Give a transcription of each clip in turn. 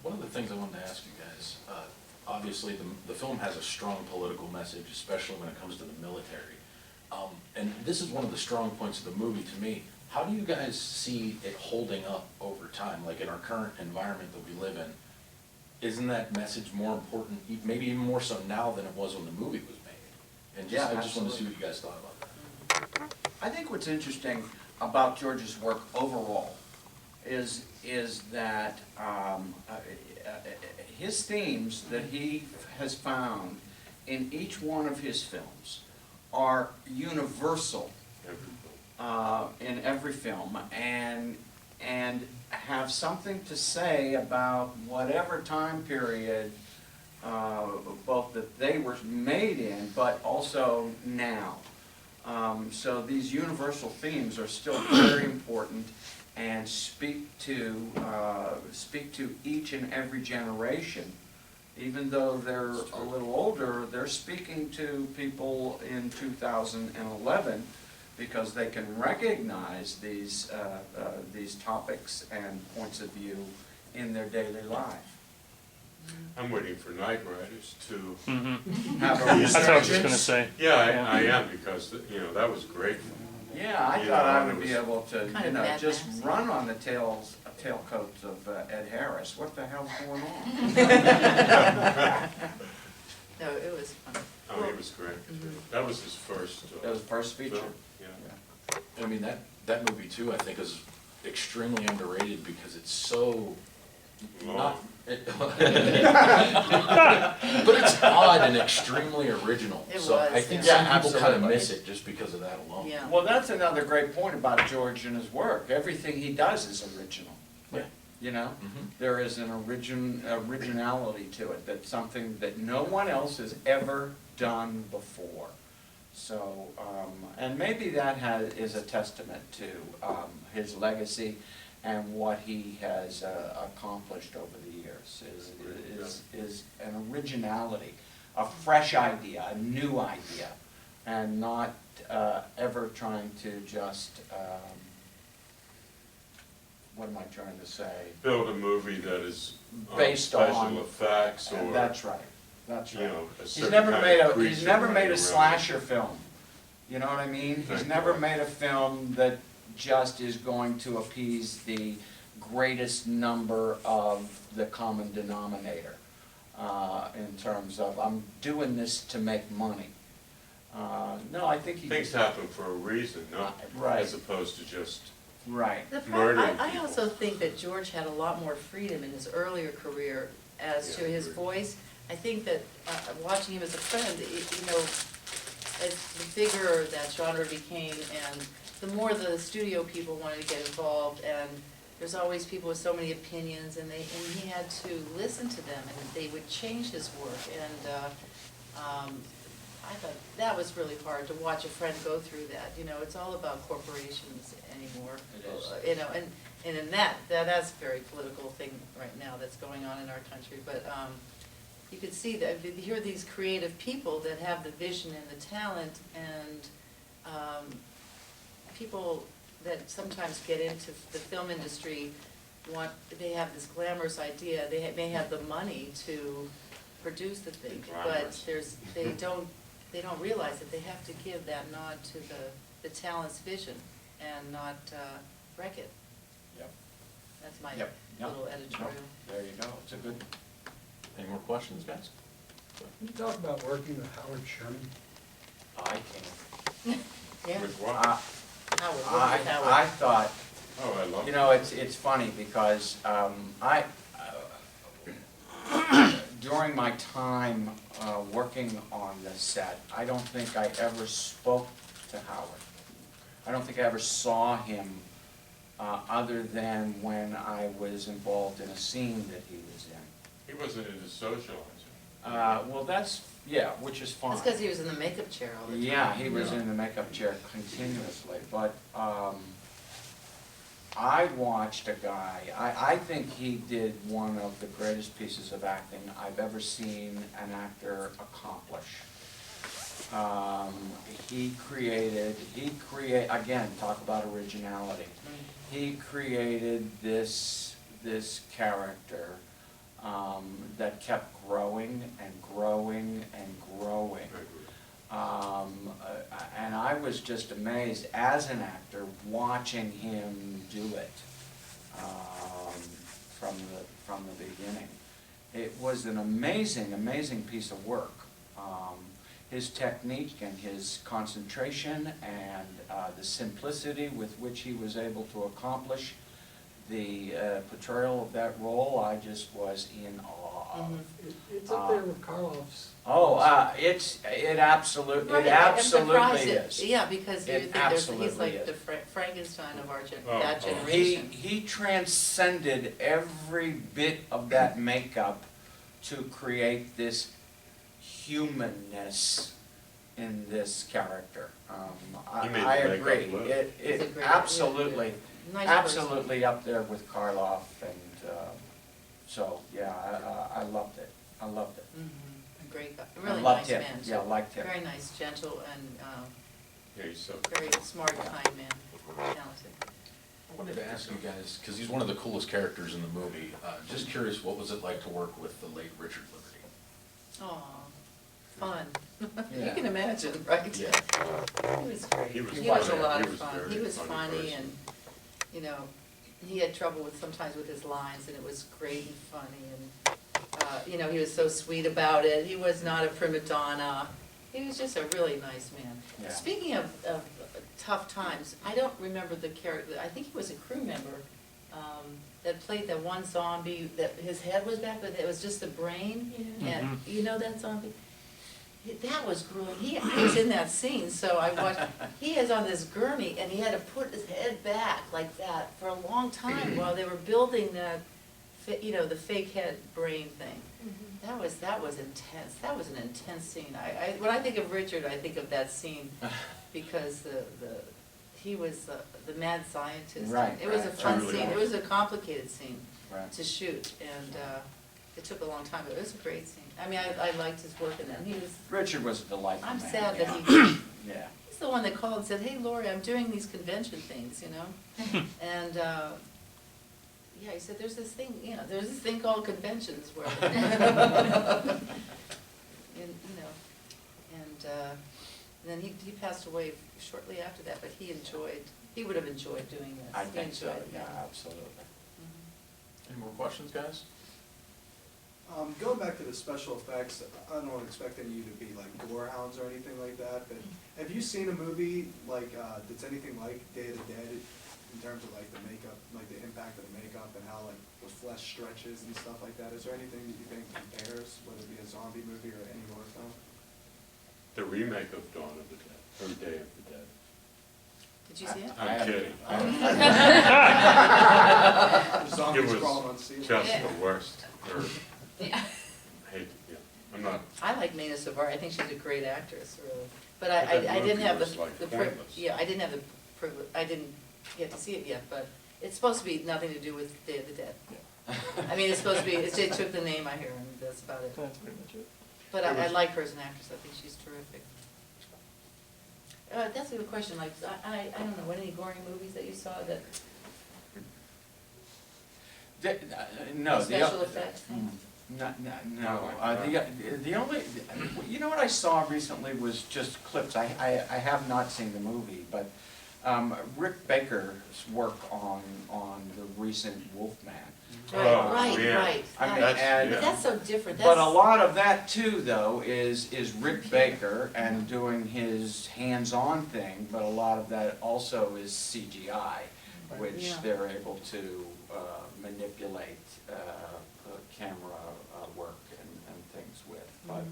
One of the things I wanted to ask you guys, obviously the film has a strong political message, especially when it comes to the military. And this is one of the strong points of the movie to me. How do you guys see it holding up over time, like in our current environment that we live in? Isn't that message more important, maybe even more so now than it was when the movie was made? And Yeah, I just want to see absolutely. what you guys thought about that. I think what's interesting about George's work overall is that his themes that he has found in each one of his films are universal in every film, and have something to say about whatever time period both that they were made in, but also now. So these universal themes are still very important and speak to each and every generation. Even though they're a little older, they're speaking to people in 2011 because they can recognize these topics and points of view in their daily life. I'm waiting for Night Riders to, Have a That's what I was just resurgence. gonna say. yeah, I am, because, you know, that was great. Yeah, I You thought know, I and would it be was- able to, Kind you of know, Mad just Max. run on the tailcoats of Ed Harris. What the hell's going on? No, it was fun. Oh, he was great. That was his first That was the first feature. film, yeah. I mean, that movie too, I think, is extremely underrated because it's so Long. not. But it's odd and extremely original. It So was, I think yeah. some people kind of Absolutely. miss it just because of that alone. Yeah. Well, that's another great point about George and his work. Everything he does is original. Yeah. You know, Mhm. there is an originality to it, that's something that no one else has ever done before. So, and maybe that is a testament to his legacy and what he has accomplished over the years, is an originality, a fresh idea, a new idea, and not ever trying to just, what am I trying to say? Build a movie that is Based on- special effects or, That's right, that's you right. know, a He's certain never kind made of a, creature he's never running made a around. slasher film, you know what I mean? He's Thank never you. made a film that just is going to appease the greatest number of the common denominator, in terms of, I'm doing this to make money. No, I think he. Things happen for a reason, no? Right. As opposed to just, Right, The Murdering I people. also think that George had a lot more freedom in his earlier career as to Yeah, I his agree. voice. I think that watching him as a friend, you know, as the bigger that genre became, and the more the studio people wanted to get involved, and there's always people with so many opinions, and he had to listen to them, and they would change his work, and I thought that was really hard to watch a friend go through that. You know, it's all about corporations anymore. It is. You know, and in that's a very political thing right now that's going on in our country. But you could see that here are these creative people that have the vision and the talent, and people that sometimes get into the film industry they have this glamorous idea. They may have the money to produce the thing, but Glamorous. they don't realize that they have to give that nod to the talent's vision and not wreck it. yep, That's my Yep. Yep. little editorial. there you go, it's a good, Any more questions, guys? Can you talk about working with Howard Sherman? I can. Yeah, with what? Uh, Howard, work I with Howard. I thought, Oh, I love you it. know, it's funny because during my time working on the set, I don't think I ever spoke to Howard. I don't think I ever saw him other than when I was involved in a scene that he was in. He wasn't into socializing. Well, that's, yeah, which is fine. That's because he was in the makeup chair all the time. Yeah, he was Yeah. in the makeup chair continuously, but I watched a guy, I think he did one of the greatest pieces of acting I've ever seen an actor accomplish. Again, talk about originality. He created this character that kept growing and growing and growing. And I was just amazed as an actor watching him do it from the beginning. It was an amazing, amazing piece of work. His technique and his concentration and the simplicity with which he was able to accomplish the portrayal of that role, I just was in awe of. It's up there with Karloff's. Oh, it absolutely Right, I'm surprised is. Yeah, because you It think he's absolutely like the is. Frankenstein of our Oh, that oh. generation. He transcended every bit of that makeup to create this humanness in this character. He made I the makeup agree. live. He's a It great- absolutely, Nice person. absolutely up there with Karloff, and so, yeah, I loved it. I loved it. A great guy, I really loved nice him. man. Yeah, I liked him. Very nice, gentle, and Yeah, he's so. very smart, kind man, talented. I wanted to ask you guys, because he's one of the coolest characters in the movie, just curious, what was it like to work with the late Richard Liberty? Aw, fun. You Yeah. can imagine, right? Yeah. He was great. He was He was a funny. lot He of was fun. very He was funny funny person. and, you know, he had trouble with, sometimes with his lines, and it was great and funny, and, you know, he was so sweet about it. He was not a prima donna. He was just a really nice man. Yeah. Speaking of tough times, I don't remember the character, I think he was a crew member, that played that one zombie, that his head was back, but it was just the brain. And, you know that zombie? That was grueling. He was in that scene, so I watched, he is on this gurney, and he had to put his head back like that for a long time while they were building that, you know, the fake head brain thing. That was intense. That was an intense scene. When I think of Richard, I think of that scene, because he was the mad scientist. Right, It was a right, fun right. scene. It was a complicated scene Right. to shoot, and it took a long time, but it was a great scene. I mean, I liked his work in that. He was, Richard was a delightful I'm man. sad that yeah. he, Yeah. he's the one that called and said, hey, Lori, I'm doing these convention things, you know? And, yeah, he said, there's this thing, you know, there's this thing called conventions where, and, you know, and then he passed away shortly after that, but he would have enjoyed doing this. I He think so, enjoyed it, yeah, absolutely. Mhm. Any more questions, guys? Going back to the special effects, I don't expect any of you to be like gore hounds or anything like that, but have you seen a movie like, that's anything like Day of the Dead in terms of like the makeup, like the impact of the makeup and how like the flesh stretches and stuff like that? Is there anything that you think compares, whether it be a zombie movie or any horror film? The remake of Dawn of the Dead, or Day of the Dead. Did you see it? I'm kidding. The zombies It was crawling on ceiling. just Yeah. the worst, or, Yeah. hate, yeah, I'm not, I like Mena Savar, I think she's a great actress, really. But But I that didn't movie have was, like, the pointless. yeah, I didn't have the privilege, I didn't get to see it yet, but it's supposed to be nothing to do with Day of the Dead. I mean, it's supposed to be, it took the name I hear, and that's about it. That's pretty much it. But It I was- like her as an actress, I think she's terrific. That's a good question, like, I don't know, any gory movies that you saw that, No, the. special effects? No, No, the only, you know what I saw recently was just clips, I have not seen the movie, but Rick Baker's work on the recent Wolfman. Right, Oh, right, yeah. right. I mean, That's- and- But that's so different, But that's. a lot of that too, though, is Rick Baker and doing his hands-on thing, but a lot of that also is CGI, which Yeah. they're able to manipulate camera work and things with, but,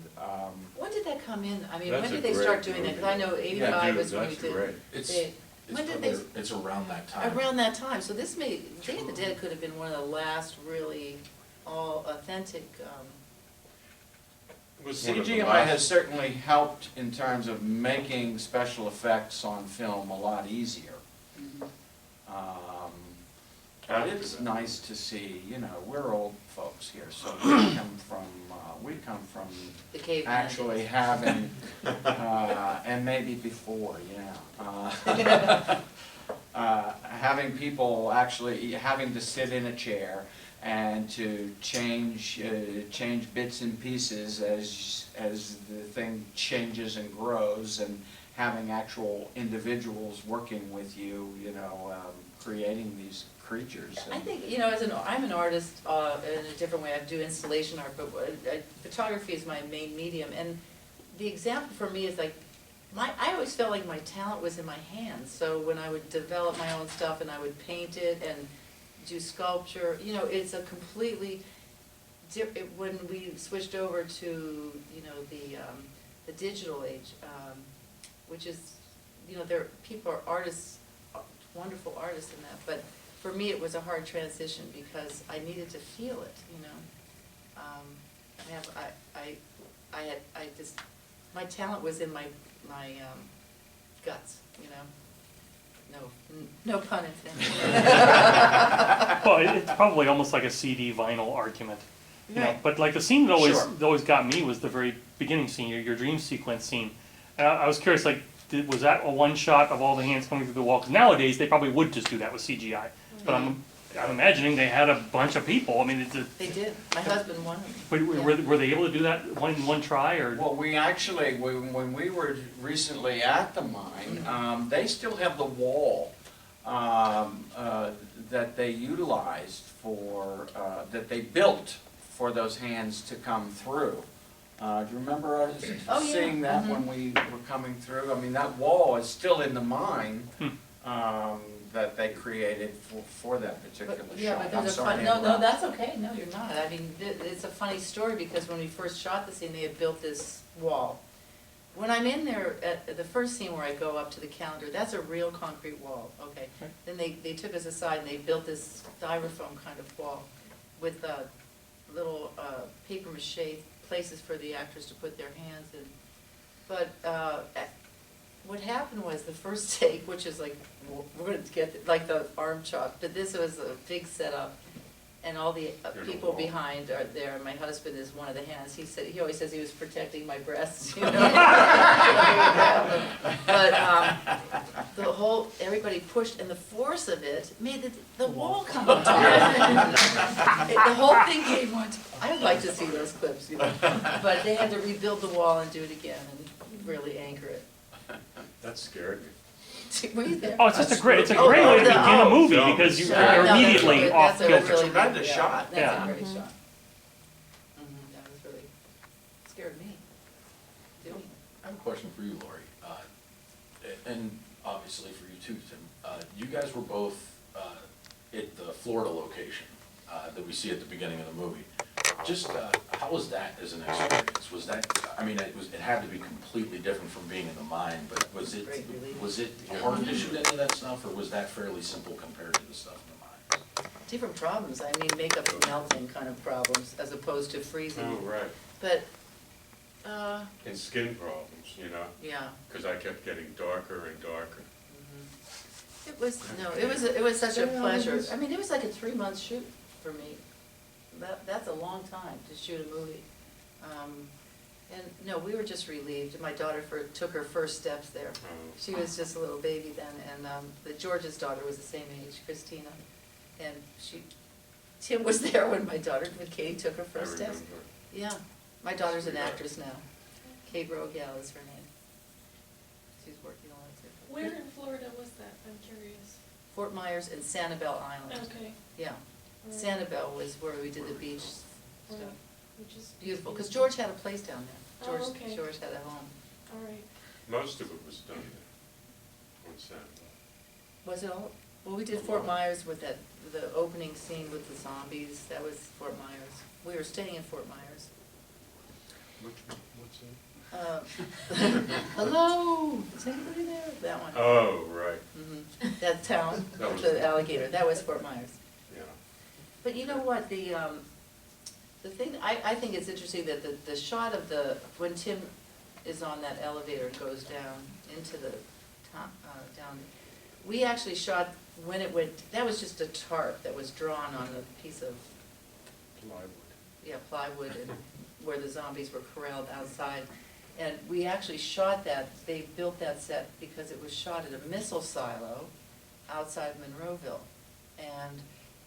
When did that come in? I mean, That's when a did they start great doing that? Because I know movie. '85 Dude, was when we that's did. great. It's, they- it's when did probably, they- it's around that time. Around that time, so this may, Day of the Dead could have been one of the last really all authentic, it was one of the CGI last- has certainly helped in terms of making special effects on film a lot easier. But After it's that. nice to see, you know, we're old folks here, so we come from the caveman. actually having, and maybe before, having people actually having to sit in a chair and to change bits and pieces as the thing changes and grows, and having actual individuals working with you, creating these creatures. I think, I'm an artist in a different way. I do installation art, but photography is my main medium. And the example for me is like, I always felt like my talent was in my hands. So when I would develop my own stuff and I would paint it and do sculpture, it's a completely when we switched over to, the digital age, which is, people are artists, wonderful artists in that, but for me it was a hard transition because I needed to feel it, my talent was in my guts, no pun intended. Well, it's probably almost like a CD vinyl argument. Right. But like the scene that Sure. always got me was the very beginning scene, your dream sequence scene. And I was curious, like, was that a one shot of all the hands coming through the wall? Because nowadays they probably would just do that with CGI. But I'm imagining they had a bunch of people. I mean, They did, my husband wanted me. were they able to do that one try or? Well, we actually, when we were recently at the mine, they still have the wall that they utilized that they built for those hands to come through. Do you remember us Oh, yeah. seeing that when we were coming through? I mean, that wall is still in the mine that they created for that particular But, shot. yeah, but I'm there's a sorry fun, to no, interrupt. that's okay, no, you're not. I mean, it's a funny story because when we first shot the scene, they had built this wall. When I'm in there, at the first scene where I go up to the calendar, that's a real concrete wall, okay? Okay. Then they took us aside and they built this styrofoam kind of wall with little paper mache places for the actors to put their hands in. But what happened was the first take, which is like, we're going to get like the arm chop, but this was a big setup, and all the people behind are there. My husband is one of the hands. He always says he was protecting my breasts, But everybody pushed, and the force of it made the wall come apart. The whole thing came on. I'd like to see those clips, But they had to rebuild the wall and do it again and really anchor it. That scared me. Were you there? Oh, it's just a great way to Oh, begin a movie no. because you're Yeah. No, immediately that's off a kilter. really Tremendous good- shot. That's Yeah. a great shot. That was really, scared me, doing it. I have a question for you, Lori, and obviously for you too, Tim. You guys were both at the Florida location that we see at the beginning of the movie. Just how was that as an experience? Was that, I mean, it had to be completely different from being in the mine, but was it Great relief. hard to shoot any of that stuff, or was that fairly simple compared to the stuff in the mines? Different problems, I mean, makeup melting kind of problems as opposed to freezing. Oh, right. But, And skin problems, yeah. because I kept getting darker and darker. It was such a pleasure. I mean, it was like a 3-month shoot for me. That's a long time to shoot a movie. And no, we were just relieved. My daughter took her first steps there. She was just a little baby then, and George's daughter was the same age, Christina. And Tim was there when Katie took her I first steps. remember. Yeah, my daughter's an actress now. Kate Rogel is her name. She's working on it too. Where in Florida was that? I'm curious. Fort Myers and Sanibel Island. Okay. Yeah, Alright. Sanibel was where we did the beach stuff. Alright. Which is Beautiful, because George had a place down there. Oh, George, okay. George had a home. All right. Most of it was done there on Saturday. Was it all? Well, we did Fort Myers with the opening scene with the zombies. That was Fort Myers. We were staying in Fort Myers. What's that? Hello, is anybody there? That one. Oh, right, That town, That was- the alligator, that was Fort Myers. yeah. But you know what, the thing, I think it's interesting that the shot of when Tim is on that elevator and goes down into the top, down, we actually shot when it went, that was just a tarp that was drawn on a piece of, plywood, and where the zombies were corralled outside. And we actually shot that, they built that set because it was shot at a missile silo outside Monroeville. And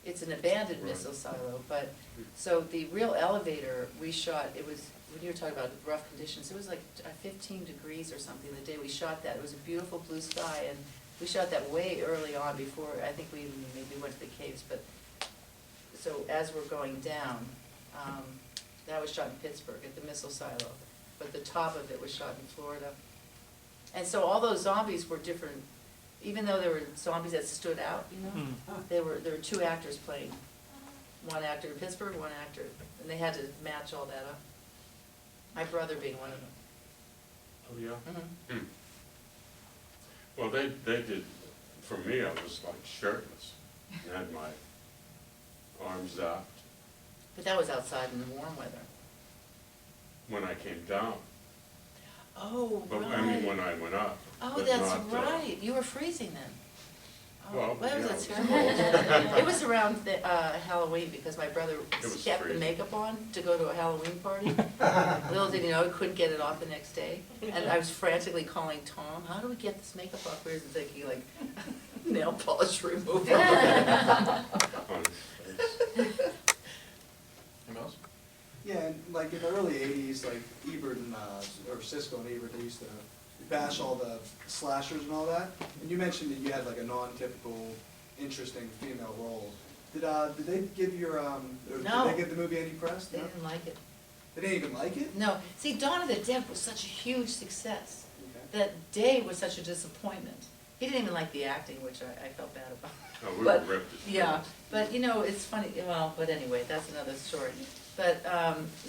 it's an abandoned Right. missile silo, but, so the real elevator, we shot, it was, when you were talking about rough conditions, it was like 15 degrees or something the day we shot that. It was a beautiful blue sky, and we shot that way early on before, I think we even maybe went to the caves, but, so as we're going down, that was shot in Pittsburgh at the missile silo, but the top of it was shot in Florida. And so all those zombies were different, even though there were zombies that stood out, you know? Hmm. There were 2 actors playing, one actor in Pittsburgh, one actor, and they had to match all that up. My brother being one of them. Oh, yeah? Mhm. Hmm. Well, they did, for me, I was like shirtless, and had my arms out But that was outside in the warm weather. when I came down. Oh, But I mean, when I went up. Oh, but that's not, right, you were freezing then. Oh, Well, that was yeah, a it was terrible. It was around Halloween, because my brother was kept the freezing. makeup on to go to a Halloween party. Little did he know, he couldn't get it off the next day, and I was frantically calling Tom, how do we get this makeup off? Where's it taking, like, nail polish remover? on his face. Anyone else? Yeah, and like in the early '80s, like Ebert and, or Siskel and Ebert, they used to bash all the slashers and all that. And you mentioned that you had like a non-typical, interesting female role. Did they give your, or No. did they give the movie any press? They No? didn't like it. They didn't even like it? No, see, Dawn of the Dead was such a huge success. Okay. That day was such a disappointment. He didn't even like the acting, which I felt bad about. Oh, we were But, ripped as yeah, shit. but you know, it's funny, well, but anyway, that's another story. But,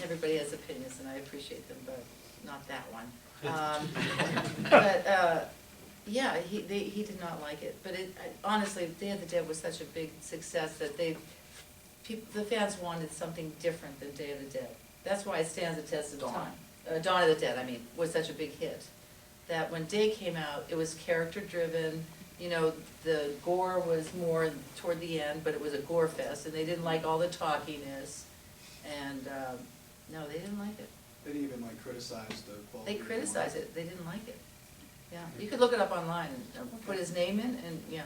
everybody has opinions, and I appreciate them, but not that one. But, yeah, he did not like it, but honestly, Day of the Dead was such a big success that the fans wanted something different than Day of the Dead. That's why it stands the test of Dawn. time. Dawn of the Dead, I mean, was such a big hit. That when Day came out, it was character-driven, you know, the gore was more toward the end, but it was a gore fest, and they didn't like all the talkiness. And, no, they didn't like it. They didn't even like criticize the quality. They of the criticized movie. it, they didn't like it. Yeah, you could look it up online and put his name in, and, yeah.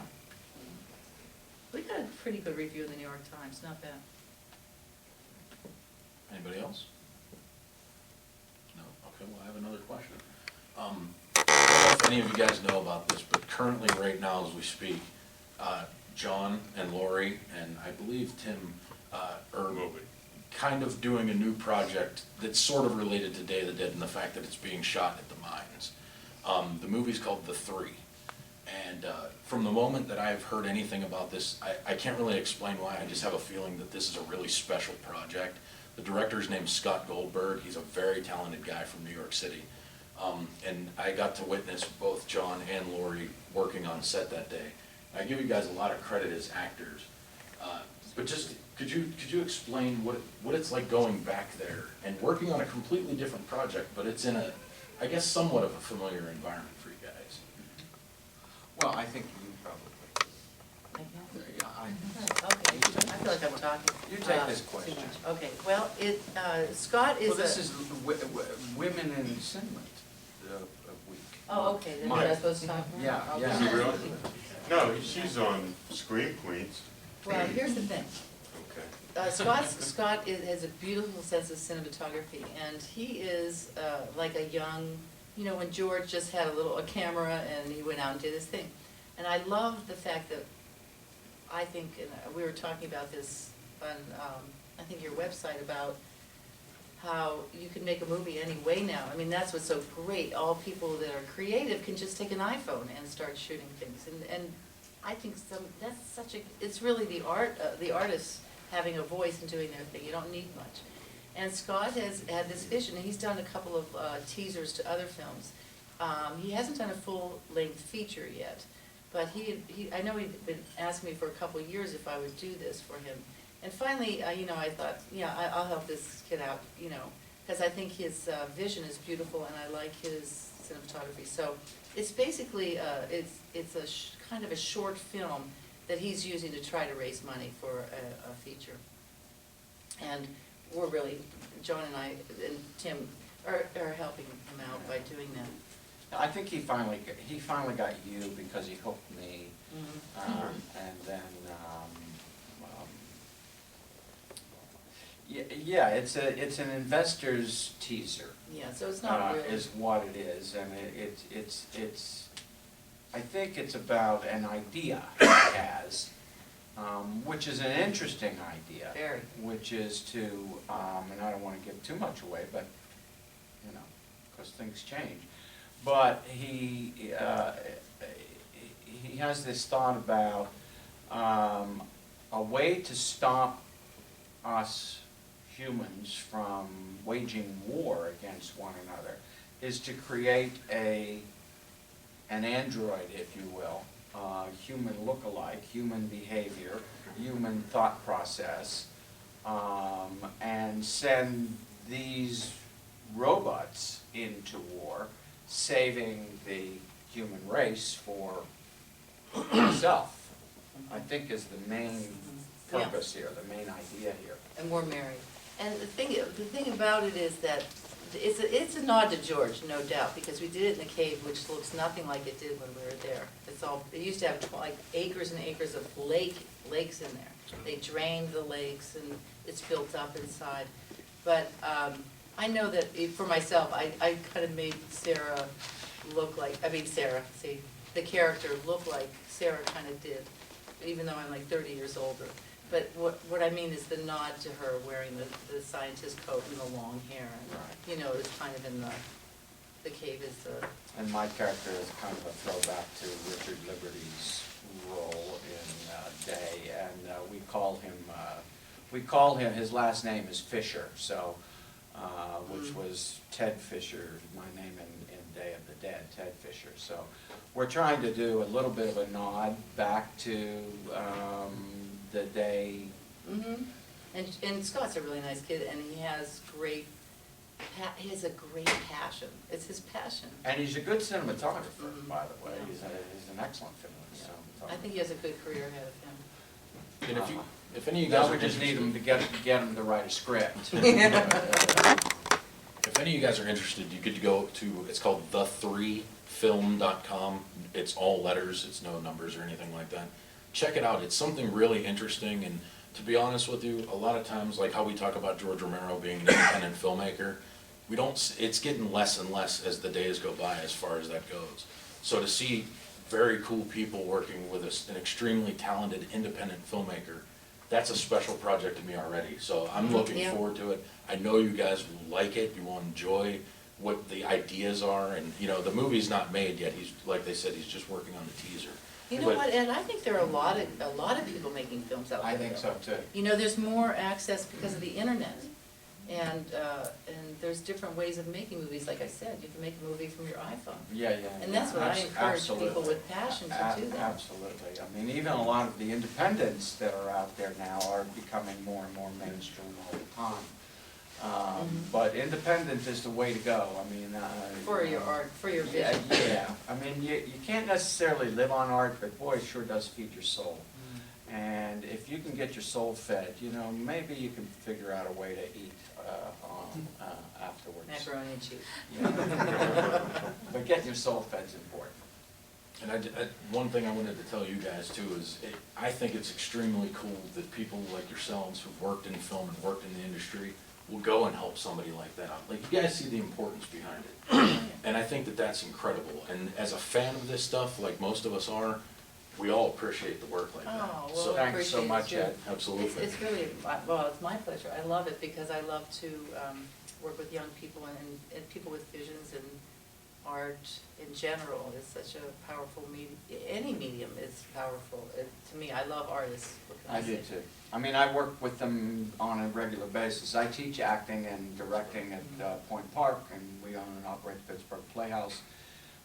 We got a pretty good review in the New York Times, not bad. Anybody else? No? Okay, well, I have another question. I don't know if any of you guys know about this, but currently, right now, as we speak, John and Lori, and I believe Tim, are Movie. kind of doing a new project that's sort of related to Day of the Dead and the fact that it's being shot at the mines. The movie's called The Three. And from the moment that I've heard anything about this, I can't really explain why, I just have a feeling that this is a really special project. The director's name's Scott Goldberg, he's a very talented guy from New York City. And I got to witness both John and Lori working on set that day. I give you guys a lot of credit as actors. But just, could you explain what it's like going back there and working on a completely different project, but it's in a, I guess, somewhat of a familiar environment for you guys? Well, I think you probably, Like that? yeah, Okay, I feel like I'm talking. You take this too question. much. Okay, well, Scott is well, this a, is Women in Cinema week. oh, okay, then Mine. you're not supposed to talk now? Yeah, Okay. yeah. Is he really? No, she's on Scream Queens. Well, here's the thing. Okay. Scott has a beautiful sense of cinematography, and he is like a young, you know, when George just had a camera and he went out and did his thing. And I love the fact that, I think, and we were talking about this on, I think your website, about how you can make a movie any way now. I mean, that's what's so great. All people that are creative can just take an iPhone and start shooting things. And I think that's such a, it's really the artists having a voice and doing their thing. You don't need much. And Scott has had this vision, and he's done a couple of teasers to other films. He hasn't done a full-length feature yet, but I know he'd been asking me for a couple of years if I would do this for him. And finally, you know, I thought, yeah, I'll help this kid out, you know, because I think his vision is beautiful, and I like his cinematography. So it's basically, it's a kind of a short film that he's using to try to raise money for a feature. And we're really, John and I and Tim are helping him out by doing that. I think he finally got you because he hooked me, Mhm. and then Yeah, it's an investor's teaser. Yeah, so it's not really. Is what it is, and it's, I think it's about an idea he has, which is an interesting idea. Very. Which is to, and I don't wanna give too much away, but, you know, because things change. But he has this thought about, a way to stop us humans from waging war against one another is to create an android, if you will, human look-alike, human behavior, human thought process, and send these robots into war, saving the human race for itself, I think is the main purpose here, the main idea here. And we're married. And the thing about it is that it's a nod to George, no doubt, because we did it in the cave, which looks nothing like it did when we were there. It used to have like acres and acres of lakes in there. They drained the lakes and it's built up inside. But I know that for myself, I kind of made Sarah look like, the character look like Sarah kind of did, even though I'm like 30 years older. But what I mean is the nod to her wearing the scientist coat and the long hair, and, you know, it's kind of in the cave is the. And my character is kind of a throwback to Richard Liberty's role in Day, and we call him, his last name is Fisher, so, which was Ted Fisher, my name in Day of the Dead, Ted Fisher. So we're trying to do a little bit of a nod back to the Day. Mm-hmm. And Scott's a really nice kid, and he has a great passion. It's his passion. And he's a good cinematographer, Mhm. by the way. Yeah. He's an excellent cinematographer. I think he has a good career ahead of him. And if any of you guys Now are we just need interested, him to get him to write a script. if any of you guys are interested, you could go to, it's called the3film.com. It's all letters, it's no numbers or anything like that. Check it out, it's something really interesting, and to be honest with you, a lot of times, like how we talk about George Romero being an independent filmmaker, it's getting less and less as the days go by as far as that goes. So to see very cool people working with an extremely talented independent filmmaker, that's a special project to me already. So I'm looking Yeah. forward to it. I know you guys will like it, you will enjoy what the ideas are, and, you know, the movie's not made yet. Like they said, he's just working on the teaser. You know But- what, and I think there are a lot of people making films out there. I think so too. You know, there's more access because of the internet. And there's different ways of making movies, like I said, you can make a movie from your iPhone. Yeah. And that's what I encourage Absolutely. people with passion to do that. Absolutely. I mean, even a lot of the independents that are out there now are becoming more and more mainstream all the time. But independent is the way to go. I mean, For your art, for your Yeah, vision. yeah. I mean, you can't necessarily live on art, but boy, it sure does feed your soul. And if you can get your soul fed, you know, maybe you can figure out a way to eat afterwards. Macaroni and cheese. Yeah. But getting your soul fed is important. And one thing I wanted to tell you guys too is, I think it's extremely cool that people like yourselves who've worked in film and worked in the industry will go and help somebody like that out. Like, you guys see the importance behind it. And I think that that's incredible. And as a fan of this stuff, like most of us are, we all appreciate the work like that. Oh, well, So, I Thanks so appreciate it much, too. Ed. absolutely. It's really, well, it's my pleasure. I love it because I love to work with young people and people with visions, and art in general is such a powerful medium. Any medium is powerful. To me, I love artists. What can I do say? too. I mean, I work with them on a regular basis. I teach acting and directing at Point Park, and we own and operate the Pittsburgh Playhouse.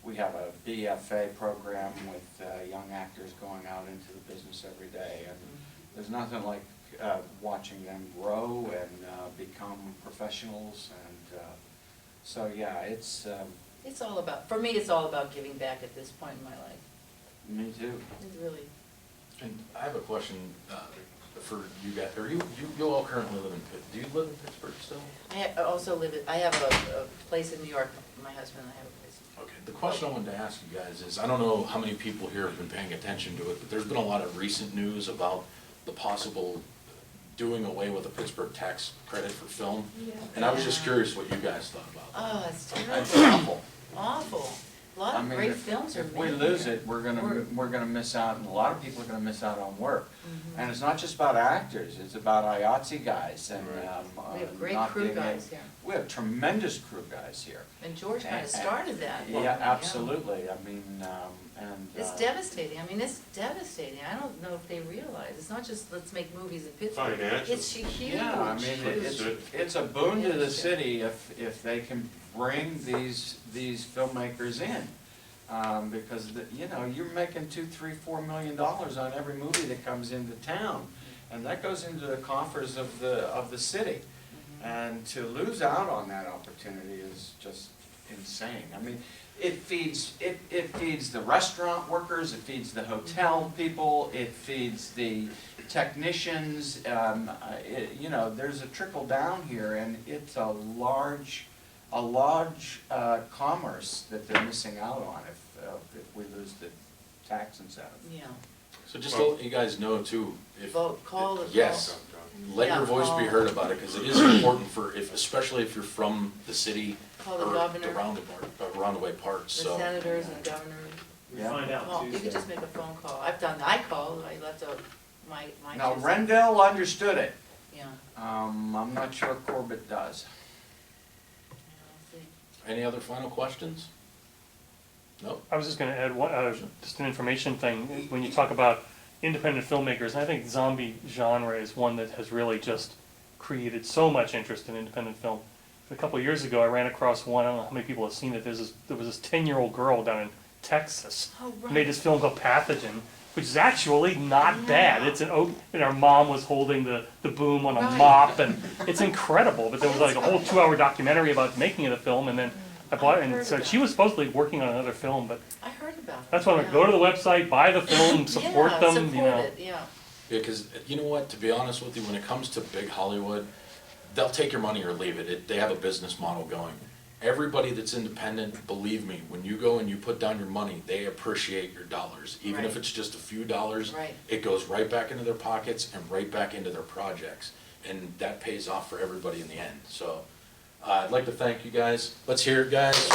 We have a BFA program with young actors going out into the business every day, and there's nothing like watching them grow and become professionals. And so, yeah, it's It's all about, for me, it's all about giving back at this point in my life. me too. It's really, And I have a question for you guys. You all currently live in do you live in Pittsburgh still? I also I have a place in New York, my husband and I have a place. Okay, the question I wanted to ask you guys is, I don't know how many people here have been paying attention to it, but there's been a lot of recent news about the possible doing away with the Pittsburgh tax credit for film. Yeah. And I was just Yeah. curious what you guys thought about that. Oh, it's That's terrible, awful. awful. A lot I of mean, great if- films are made If we lose here. it, we're We're- gonna miss out, and a lot of people are gonna miss out on work. Mhm. And it's not just about actors, it's about IATSE guys and, Right. We have great not crew being guys here, We have tremendous crew guys here. and George kind And- of started that. Yeah, absolutely, I mean, and. It's devastating, I mean, it's devastating, I don't know if they realize, it's not just let's make movies in Pittsburgh. Financially. It's huge, Yeah, I mean, huge. it's a boon to the Yeah. city if they can bring these filmmakers in. Because, you know, you're making $2, $3, $4 million on every movie that comes into town. And that goes into the coffers of the city. And to lose out on that opportunity is just insane. I mean, it feeds the restaurant workers, it feeds the hotel people, it feeds the technicians. You know, there's a trickle down here, and it's a large commerce that they're missing out on if we lose the tax incentive. Yeah, So just to let you guys know too, if. vote, call the. Yes. Let Yeah, your voice be call. heard about it, because it is important for, especially if you're from the city Call the or governor, the roundaway parts, the so. senators and governors. Yeah. Find out Call, you could Tuesday. just make a phone call, I called, I left out my Now, two cents. Rendell understood it. Yeah, I'm not sure Corbett does. yeah, I'll see. Any other final questions? Nope. I was just gonna add one, just an information thing, when you talk about independent filmmakers, I think zombie genre is one that has really just created so much interest in independent film. A couple of years ago, I ran across one, I don't know how many people have seen it, there was this 10-year-old girl down in Texas, Oh, right. made this film called Pathogen, which is actually not bad. Yeah. It's and her mom was holding the boom on a Right. mop, and it's incredible, but there was like a whole 2-hour documentary about the making of the film, and then I bought it, I and heard so about she was supposedly working on another film, but I heard about it. that's why I'm go to the website, buy the film, support Yeah, them, you support know. it, yeah. Yeah, because you know what, to be honest with you, when it comes to big Hollywood, they'll take your money or leave it. They have a business model going. Everybody that's independent, believe me, when you go and you put down your money, they appreciate your dollars. Even if Right. it's just a few dollars, Right. it goes right back into their pockets and right back into their projects. And that pays off for everybody in the end. So I'd like to thank you guys. Let's hear it, guys.